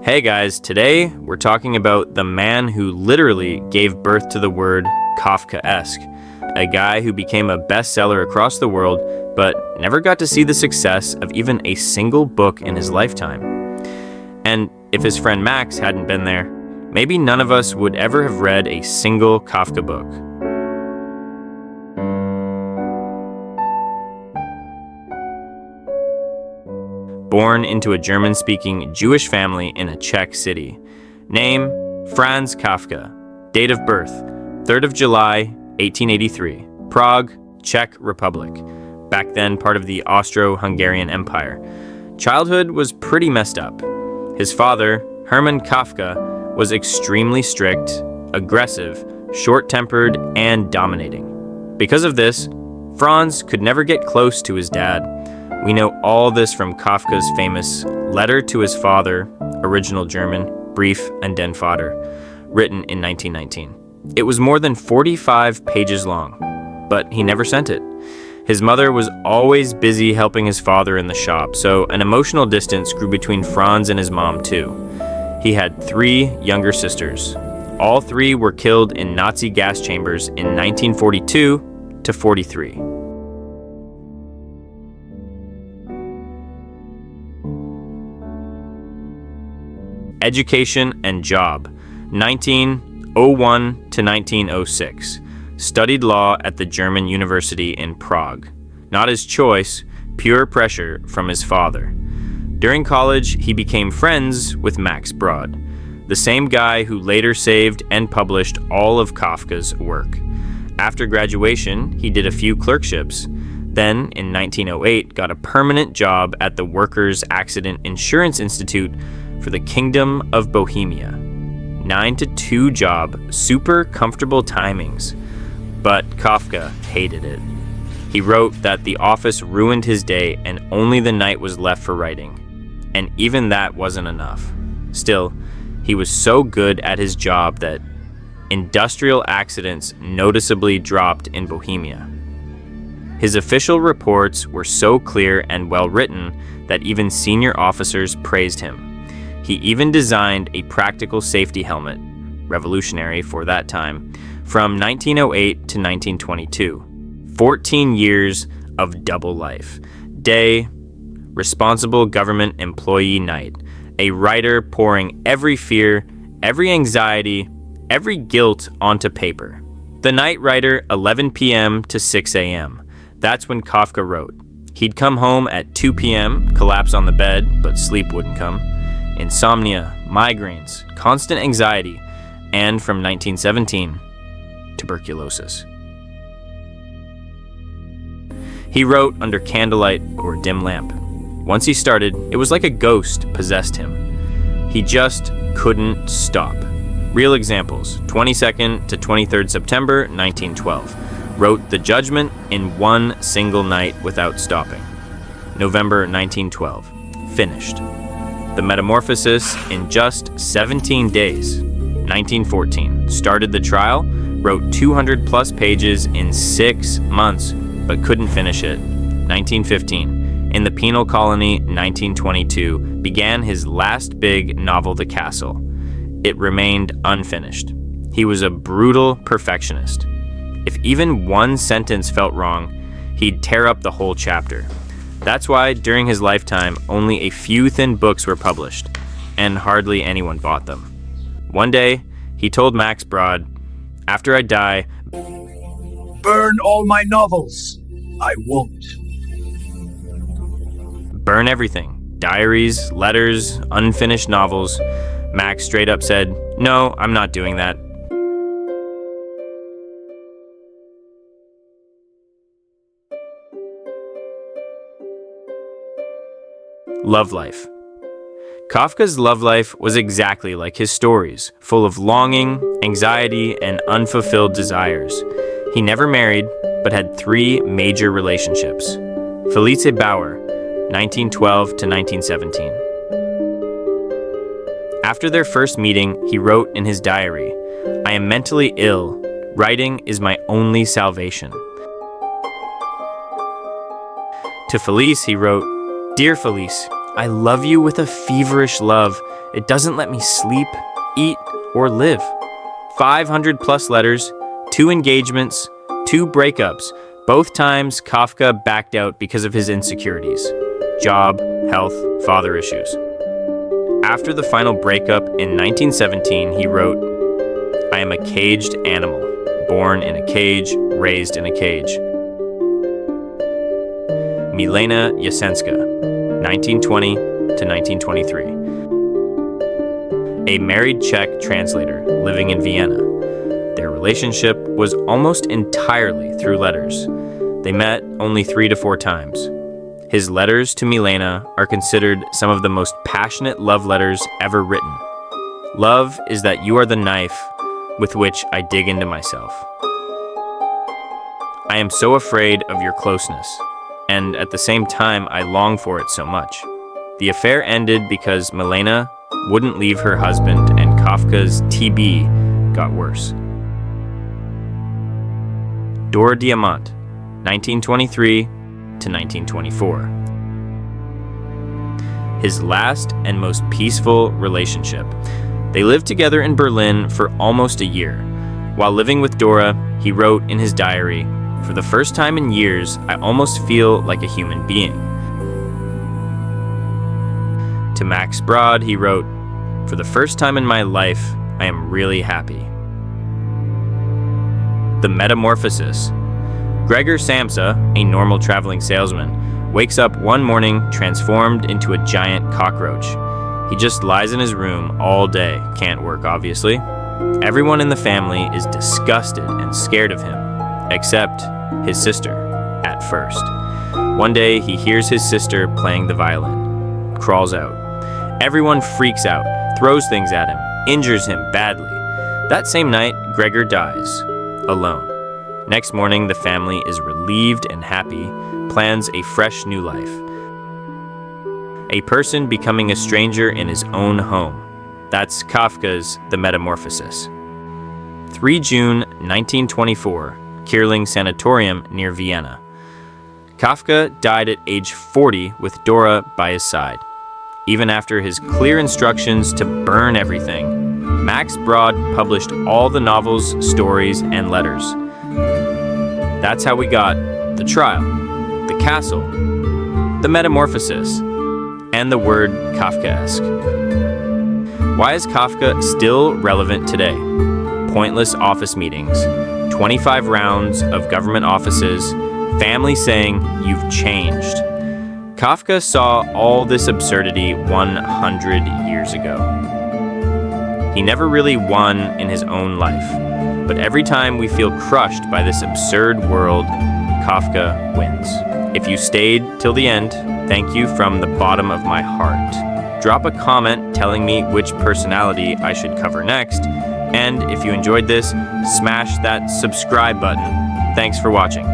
Hey guys, today we're talking about the man who literally gave birth to the word Kafkaesque, a guy who became a bestseller across the world but never got to see the success of even a single book in his lifetime. And if his friend Max hadn't been there, maybe none of us would ever have read a single Kafka book. Born into a German-speaking Jewish family in a Czech city. Name, Franz Kafka. Date of birth, 3rd of July, 1883. Prague, Czech Republic. Back then part of the Austro-Hungarian Empire. Childhood was pretty messed up. His father, Hermann Kafka, was extremely strict, aggressive, short-tempered, and dominating. Because of this, Franz could never get close to his dad. We know all this from Kafka's famous Letter to His Father, original German, Brief an den Vater, written in 1919. It was more than 45 pages long, but he never sent it. His mother was always busy helping his father in the shop, so an emotional distance grew between Franz and his mom too. He had 3 younger sisters. All 3 were killed in Nazi gas chambers in 1942 to 43. Education and job, 1901 to 1906. Studied law at the German University in Prague. Not his choice, pure pressure from his father. During college, he became friends with Max Brod, the same guy who later saved and published all of Kafka's work. After graduation, he did a few clerkships. Then, in 1908, got a permanent job at the Workers' Accident Insurance Institute for the Kingdom of Bohemia. 9 to 2 job, super comfortable timings. But Kafka hated it. He wrote that the office ruined his day and only the night was left for writing. And even that wasn't enough. Still, he was so good at his job that industrial accidents noticeably dropped in Bohemia. His official reports were so clear and well written that even senior officers praised him. He even designed a practical safety helmet, revolutionary for that time, from 1908 to 1922. 14 years of double life. Day, responsible government employee night. A writer pouring every fear, every anxiety, every guilt onto paper. The night writer, 11 p.m. to 6 a.m. That's when Kafka wrote. He'd come home at 2 p.m., collapse on the bed, but sleep wouldn't come. Insomnia, migraines, constant anxiety, and from 1917, tuberculosis. He wrote under candlelight or dim lamp. Once he started, it was like a ghost possessed him. He just couldn't stop. Real examples, 22nd to 23rd September 1912. Wrote The Judgment in one single night without stopping. November 1912. Finished. The Metamorphosis in just 17 days. 1914. Started the trial, wrote 200 plus pages in 6 months, but couldn't finish it. 1915. In the penal colony, 1922, began his last big novel, The Castle. It remained unfinished. He was a brutal perfectionist. If even one sentence felt wrong, he'd tear up the whole chapter. That's why, during his lifetime, only a few thin books were published, and hardly anyone bought them. One day, he told Max Brod, "After I die, burn all my novels. I won't." Burn everything. Diaries, letters, unfinished novels. Max straight up said, "No, I'm not doing that." Love life. Kafka's love life was exactly like his stories, full of longing, anxiety, and unfulfilled desires. He never married, but had 3 major relationships. Felice Bauer, 1912 to 1917. After their first meeting, he wrote in his diary, "I am mentally ill. Writing is my only salvation." To Felice, he wrote, "Dear Felice, I love you with a feverish love. It doesn't let me sleep, eat, or live. 500 plus letters, 2 engagements, 2 breakups. Both times Kafka backed out because of his insecurities. Job, health, father issues. After the final breakup in 1917, he wrote, "I am a caged animal, born in a cage, raised in a cage." Milena Jasenska, 1920 to 1923. A married Czech translator living in Vienna. Their relationship was almost entirely through letters. They met only 3 to 4 times. His letters to Milena are considered some of the most passionate love letters ever written. Love is that you are the knife with which I dig into myself. I am so afraid of your closeness, and at the same time I long for it so much. The affair ended because Milena wouldn't leave her husband and Kafka's TB got worse. Dora Diamant, 1923 to 1924. His last and most peaceful relationship. They lived together in Berlin for almost a year. While living with Dora, he wrote in his diary, "For the first time in years, I almost feel like a human being." To Max Brod, he wrote, "For the first time in my life, I am really happy." The Metamorphosis. Gregor Samsa, a normal traveling salesman, wakes up one morning transformed into a giant cockroach. He just lies in his room all day, can't work obviously. Everyone in the family is disgusted and scared of him, except his sister, at first. One day he hears his sister playing the violin, crawls out. Everyone freaks out, throws things at him, injures him badly. That same night, Gregor dies, alone. Next morning, the family is relieved and happy, plans a fresh new life. A person becoming a stranger in his own home. That's Kafka's The Metamorphosis. 3 June 1924, Kirling Sanatorium near Vienna. Kafka died at age 40 with Dora by his side. Even after his clear instructions to burn everything, Max Brod published all the novels, stories, and letters. That's how we got The Trial, The Castle, The Metamorphosis, and the word Kafkaesque. Why is Kafka still relevant today? Pointless office meetings, 25 rounds of government offices, family saying, "You've changed." Kafka saw all this absurdity 100 years ago. He never really won in his own life, but every time we feel crushed by this absurd world, Kafka wins. If you stayed till the end, thank you from the bottom of my heart. Drop a comment telling me which personality I should cover next, and if you enjoyed this, smash that subscribe button. Thanks for watching.